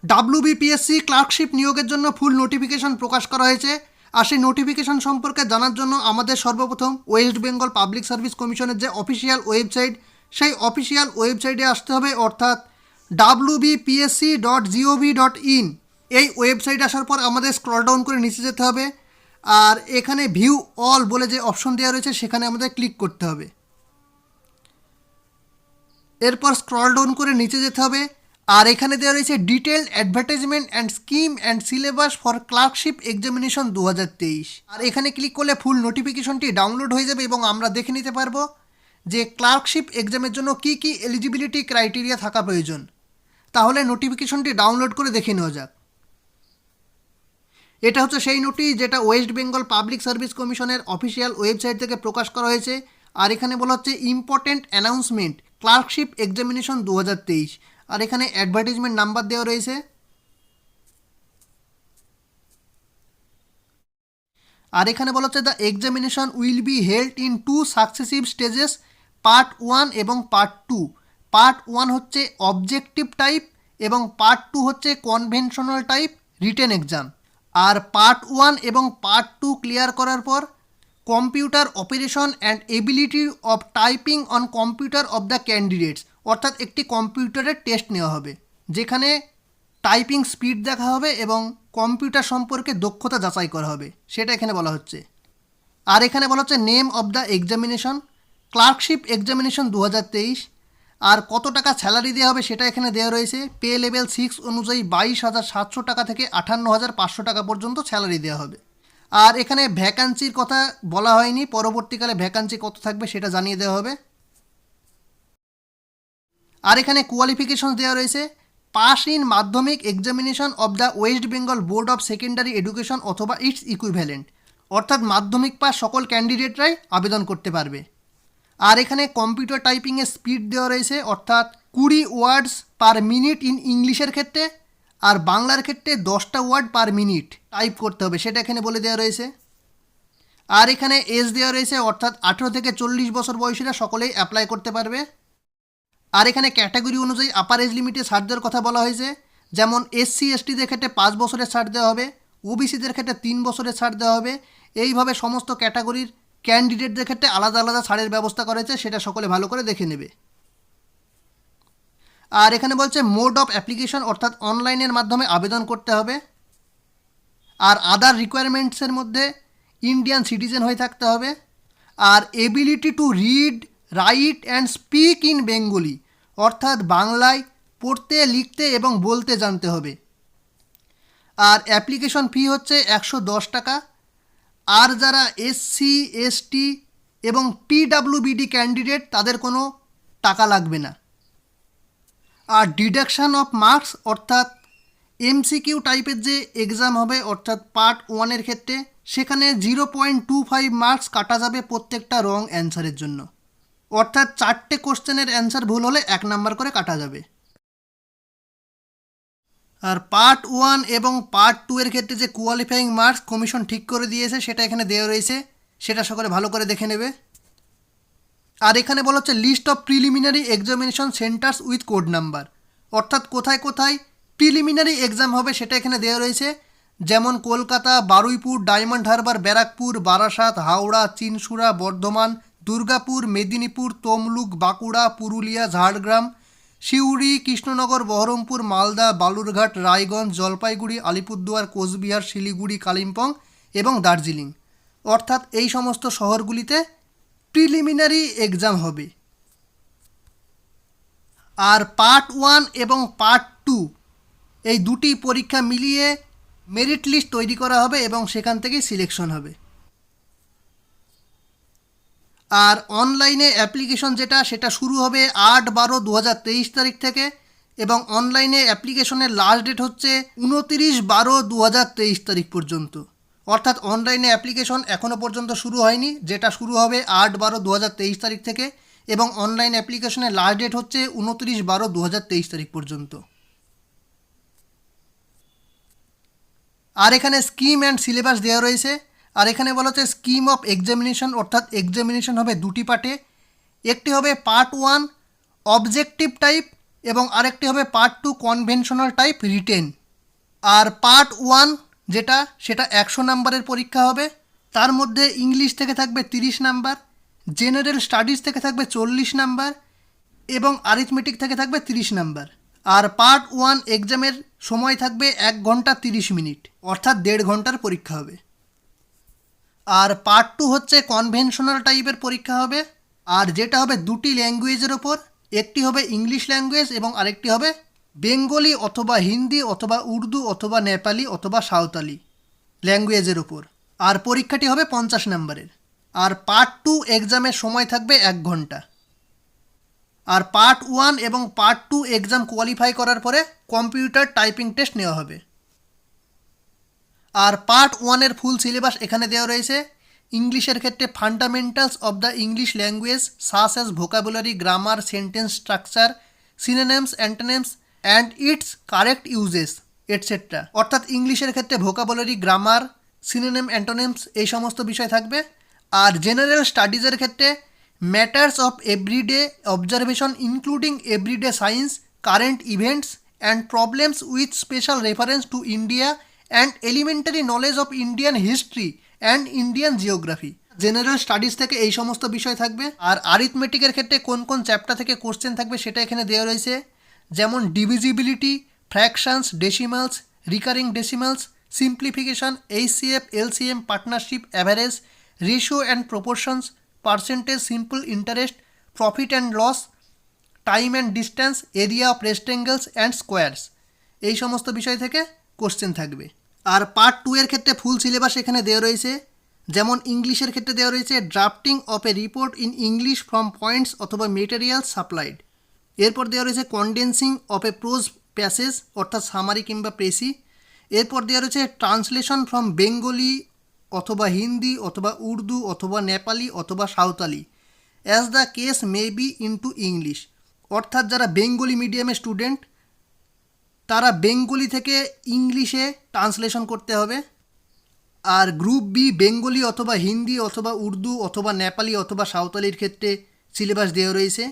WBPSC clerkship নিয়োগের জন্য ফুল notification প্রকাশ করা হয়েছে। আর সেই নোটিফিকেশন সম্পর্কে জানার জন্য আমাদের সর্বপ্রথম ওয়েস্ট বেঙ্গল পাবলিক সার্ভিস কমিশনের যে অফিসিয়াল ওয়েবসাইট, সেই অফিসিয়াল ওয়েবসাইটে আসতে হবে, অর্থাৎ wbpsc.gov.in। এই ওয়েবসাইট আসার পর আমাদের স্ক্রল ডাউন করে নিচে যেতে হবে, আর এখানে ভিউ অল বলে যে অপশন দেওয়া রয়েছে সেখানে আমাদের ক্লিক করতে হবে। এরপর স্ক্রল ডাউন করে নিচে যেতে হবে, আর এখানে দেওয়া রয়েছে detailed advertisement and scheme and syllabus for clerkship examination 2023। আর এখানে ক্লিক করলে ফুল নোটিফিকেশনটি ডাউনলোড হয়ে যাবে এবং আমরা দেখে নিতে পারবো যে ক্লার্কশিপ এক্সামের জন্য কী কী এলিজিবিলিটি ক্রাইটেরিয়া থাকা প্রয়োজন। তাহলে নোটিফিকেশনটি ডাউনলোড করে দেখে নেওয়া যাক। এটা হচ্ছে সেই নোটিশ যেটা ওয়েস্ট বেঙ্গল পাবলিক সার্ভিস কমিশনের অফিসিয়াল ওয়েবসাইট থেকে প্রকাশ করা হয়েছে। আর এখানে বলা হচ্ছে ইম্পর্টেন্ট অ্যানাউন্সমেন্ট ক্লার্কশিপ এক্সামিনেশন 2023। আর এখানে অ্যাডভার্টাইজমেন্ট নাম্বার দেওয়া রয়েছে। আর এখানে বলা হচ্ছে the examination will be held in 2 successive stages, part 1 এবং পার্ট 2। পার্ট 1 হচ্ছে অবজেক্টিভ টাইপ এবং পার্ট 2 হচ্ছে কনভেনশনাল টাইপ রিটেন এক্সাম। আর পার্ট 1 এবং পার্ট 2 ক্লিয়ার করার পর computer operation and ability of typing on computer of the candidates, অর্থাৎ একটি কম্পিউটারের টেস্ট নেওয়া হবে যেখানে টাইপিং স্পিড দেখা হবে এবং কম্পিউটার সম্পর্কে দক্ষতা যাচাই করা হবে, সেটা এখানে বলা হচ্ছে। আর এখানে বলা হচ্ছে name of the examination clerkship examination 2023। আর কত টাকা স্যালারি দেওয়া হবে সেটা এখানে দেওয়া রয়েছে। পে লেভেল 6 অনুযায়ী 22,700 টাকা থেকে 58,500 টাকা পর্যন্ত স্যালারি দেওয়া হবে। আর এখানে ভ্যাকান্সির কথা বলা হয়নি, পরবর্তীকালে ভ্যাকান্সি কত থাকবে সেটা জানিয়ে দেওয়া হবে। আর এখানে কোয়ালিফিকেশন দেওয়া রয়েছে পাস ইন মাধ্যমিক examination of the West Bengal board of secondary education অথবা ইটস ইকুইভ্যালেন্ট, অর্থাৎ মাধ্যমিক পাস সকল ক্যান্ডিডেটরাই আবেদন করতে পারবে। আর এখানে কম্পিউটার টাইপিংয়ের স্পিড দেওয়া রয়েছে, অর্থাৎ 20 ওয়ার্ডস পার মিনিট ইন ইংলিশের ক্ষেত্রে, আর বাংলার ক্ষেত্রে 10টা ওয়ার্ড পার মিনিট টাইপ করতে হবে, সেটা এখানে বলে দেওয়া রয়েছে। আর এখানে এজ দেওয়া রয়েছে, অর্থাৎ 18 থেকে 40 বছর বয়সীরা সকলেই অ্যাপ্লাই করতে পারবে। আর এখানে ক্যাটাগরি অনুযায়ী আপার এজ লিমিটে ছাড় দেওয়ার কথা বলা হয়েছে, যেমন SC STদের ক্ষেত্রে 5 বছরের ছাড় দেওয়া হবে, OBCদের ক্ষেত্রে 3 বছরের ছাড় দেওয়া হবে। এইভাবে সমস্ত ক্যাটাগরির ক্যান্ডিডেটদের ক্ষেত্রে আলাদা আলাদা ছাড়ের ব্যবস্থা করা হয়েছে, সেটা সকলে ভালো করে দেখে নেবে। আর এখানে বলছে মোড অফ অ্যাপ্লিকেশন, অর্থাৎ অনলাইনের মাধ্যমে আবেদন করতে হবে। আর আদার রিকোয়ারমেন্টসের মধ্যে ইন্ডিয়ান সিটিজেন হয়ে থাকতে হবে। আর ability to read write and speak in Bengali, অর্থাৎ বাংলায় পড়তে লিখতে এবং বলতে জানতে হবে। আর অ্যাপ্লিকেশন ফি হচ্ছে 110 টাকা। আর যারা SC ST এবং PWBD ক্যান্ডিডেট তাদের কোনো টাকা লাগবে না। আর ডিডাকশান অফ মার্কস, অর্থাৎ MCQ টাইপের যে এক্সাম হবে, অর্থাৎ পার্ট 1-এর ক্ষেত্রে সেখানে 0.25 মার্কস কাটা যাবে প্রত্যেকটা রং অ্যান্সারের জন্য, অর্থাৎ 4টে কোশ্চেনের অ্যান্সার ভুল হলে 1 নাম্বার করে কাটা যাবে। আর পার্ট 1 এবং পার্ট 2-এর ক্ষেত্রে যে কোয়ালিফাইং মার্কস কমিশন ঠিক করে দিয়েছে সেটা এখানে দেওয়া রয়েছে, সেটা সকলে ভালো করে দেখে নেবে। আর এখানে বলা হচ্ছে list of preliminary examination centres with code number, অর্থাৎ কোথায় কোথায় প্রিলিমিনারি এক্সাম হবে সেটা এখানে দেওয়া রয়েছে, যেমন কলকাতা, বারুইপুর, ডায়মন্ড হারবার, ব্যারাকপুর, বারাসাত, হাওড়া, চিনসুরা, বর্ধমান, দুর্গাপুর, মেদিনীপুর, তমলুক, বাঁকুড়া, পুরুলিয়া, ঝাড়গ্রাম, সিউড়ি, কৃষ্ণনগর, বহরমপুর, মালদা, বালুরঘাট, রায়গঞ্জ, জলপাইগুড়ি, আলিপুরদুয়ার, কোচবিহার, শিলিগুড়ি, কালিম্পং এবং দার্জিলিং, অর্থাৎ এই সমস্ত শহরগুলিতে প্রিলিমিনারি এক্সাম হবে। আর পার্ট 1 এবং পার্ট 2 এই দুটি পরীক্ষা মিলিয়ে মেরিট লিস্ট তৈরি করা হবে এবং সেখান থেকেই সিলেকশন হবে। আর অনলাইনে অ্যাপ্লিকেশন সেটা শুরু হবে 8/12/2023 তারিখ থেকে, এবং অনলাইনে অ্যাপ্লিকেশনের লাস্ট ডেট হচ্ছে 29/12/2023 তারিখ পর্যন্ত, অর্থাৎ অনলাইনে অ্যাপ্লিকেশন এখনও পর্যন্ত শুরু হয়নি, যেটা শুরু হবে 8/12/2023 তারিখ থেকে, এবং অনলাইন অ্যাপ্লিকেশনের লাস্ট ডেট হচ্ছে 29/12/2023 তারিখ পর্যন্ত। আর এখানে স্কিম অ্যান্ড সিলেবাস দেওয়া রয়েছে। আর এখানে বলা হচ্ছে স্কিম অফ এক্সামিনেশন, অর্থাৎ এক্সামিনেশন হবে দুটি পার্টে। একটি হবে পার্ট 1 অবজেক্টিভ টাইপ এবং আরেকটি হবে পার্ট 2 কনভেনশনাল টাইপ রিটেন। আর পার্ট 1 যেটা সেটা 100 নাম্বারের পরীক্ষা হবে। তার মধ্যে ইংলিশ থেকে থাকবে 30 নাম্বার, জেনারেল স্টাডিজ থেকে থাকবে 40 নাম্বার এবং আরিথমেটিক থেকে থাকবে 30 নাম্বার। আর পার্ট 1 এক্সামের সময় থাকবে 1 ঘন্টা 30 মিনিট, অর্থাৎ 1.5 ঘন্টার পরীক্ষা হবে। আর পার্ট 2 হচ্ছে কনভেনশনাল টাইপের পরীক্ষা হবে, আর যেটা হবে দুটি ল্যাঙ্গুয়েজের ওপর, একটি হবে ইংলিশ ল্যাঙ্গুয়েজ এবং আরেকটি হবে বেঙ্গলি অথবা হিন্দি অথবা উর্দু অথবা নেপালি অথবা সাঁওতালি ল্যাঙ্গুয়েজের ওপর। আর পরীক্ষাটি হবে 50 নাম্বারের। আর পার্ট 2 এক্সামের সময় থাকবে 1 ঘন্টা। আর পার্ট 1 এবং পার্ট 2 এক্সাম কোয়ালিফাই করার পরে কম্পিউটার টাইপিং টেস্ট নেওয়া হবে। আর পার্ট 1-এর ফুল সিলেবাস এখানে দেওয়া রয়েছে। ইংলিশের ক্ষেত্রে fundamentals of the English language such as vocabulary, grammar, sentence structure, synonyms, antonyms and it's correct uses etcetera. অর্থাৎ ইংলিশের ক্ষেত্রে ভোকাবুলারি, গ্রামার, সিনোনিম, অ্যান্টোনিমস এই সমস্ত বিষয় থাকবে। আর জেনারেল স্টাডিজের ক্ষেত্রে matters of everyday observation including everyday science, current events and problems with special reference to India and elementary knowledge of Indian history and Indian geography. General studies থেকে এই সমস্ত বিষয় থাকবে। আর আরিথমেটিকের ক্ষেত্রে কোন কোন চ্যাপ্টার থেকে কোশ্চেন থাকবে সেটা এখানে দেওয়া রয়েছে, যেমন divisibility, fractions, decimals, recurring decimals, simplification, HCF, LCM, partnership, average, ratio and proportions, percentage, simple interest, profit and loss, time and distance, area of rectangles and squares এই সমস্ত বিষয় থেকে কোশ্চেন থাকবে। আর পার্ট 2 এর ক্ষেত্রে ফুল সিলেবাস এখানে দেওয়া রয়েছে, যেমন ইংলিশের ক্ষেত্রে দেওয়া রয়েছে drafting of a report in English from points অথবা মেটেরিয়াল সাপ্লাইড। এরপর দেওয়া রয়েছে condensing of a prose passage অর্থাৎ সামারি কিংবা প্রেসি। এরপর দেওয়া রয়েছে ট্রান্সলেশন ফ্রম বেঙ্গলি অথবা হিন্দি অথবা উর্দু অথবা নেপালি অথবা Santali as the case may B into English. অর্থাৎ যারা বেঙ্গলি মিডিয়ামের স্টুডেন্ট তারা বেঙ্গলি থেকে ইংলিশে ট্রান্সলেশন করতে হবে। আর গ্রুপ বি বেঙ্গলি অথবা হিন্দি অথবা উর্দু অথবা নেপালি অথবা সাঁওতালির ক্ষেত্রে সিলেবাস দেওয়া রয়েছে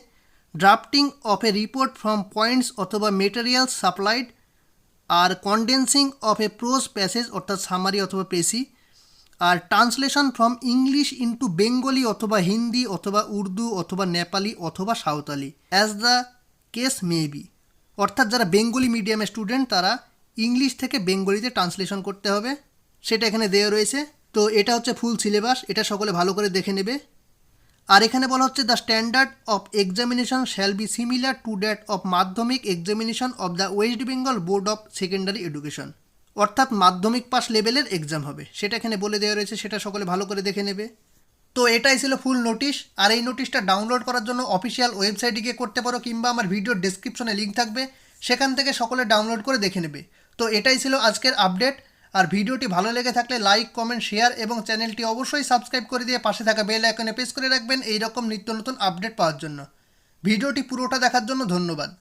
drafting of a report from points অথবা মেটেরিয়ালস সাপ্লাইড, আর condensing of a prose passage অর্থাৎ সামারি অথবা পেসি, আর translation from English into Bengali অথবা হিন্দি অথবা উর্দু অথবা নেপালি অথবা Santali as the case may be. অর্থাৎ যারা বেঙ্গলি মিডিয়ামের স্টুডেন্ট তারা ইংলিশ থেকে বেঙ্গলিতে ট্রান্সলেশন করতে হবে, সেটা এখানে দেওয়া রয়েছে। তো এটা হচ্ছে ফুল সিলেবাস, এটা সকলে ভালো করে দেখে নেবে। আর এখানে বলা হচ্ছে the standard of examination shall be similar to that of Madhyamik examination of the West Bengal board of secondary education. অর্থাৎ মাধ্যমিক পাস লেভেলের এক্সাম হবে, সেটা এখানে বলে দেওয়া রয়েছে, সেটা সকলে ভালো করে দেখে নেবে। তো এটাই ছিল ফুল নোটিশ। আর এই নোটিশটা ডাউনলোড করার জন্য অফিসিয়াল ওয়েবসাইটে গিয়ে করতে পারো, কিংবা আমার ভিডিওর ডেসক্রিপশনে লিঙ্ক থাকবে, সেখান থেকে সকলে ডাউনলোড করে দেখে নেবে। তো এটাই ছিল আজকের আপডেট। আর ভিডিওটি ভালো লেগে থাকলে লাইক, কমেন্ট, শেয়ার এবং চ্যানেলটি অবশ্যই সাবস্ক্রাইব করে দিয়ে পাশে থাকা বেল আইকনে প্রেস করে রাখবেন এই রকম নিত্য নতুন আপডেট পাওয়ার জন্য। ভিডিওটি পুরোটা দেখার জন্য ধন্যবাদ।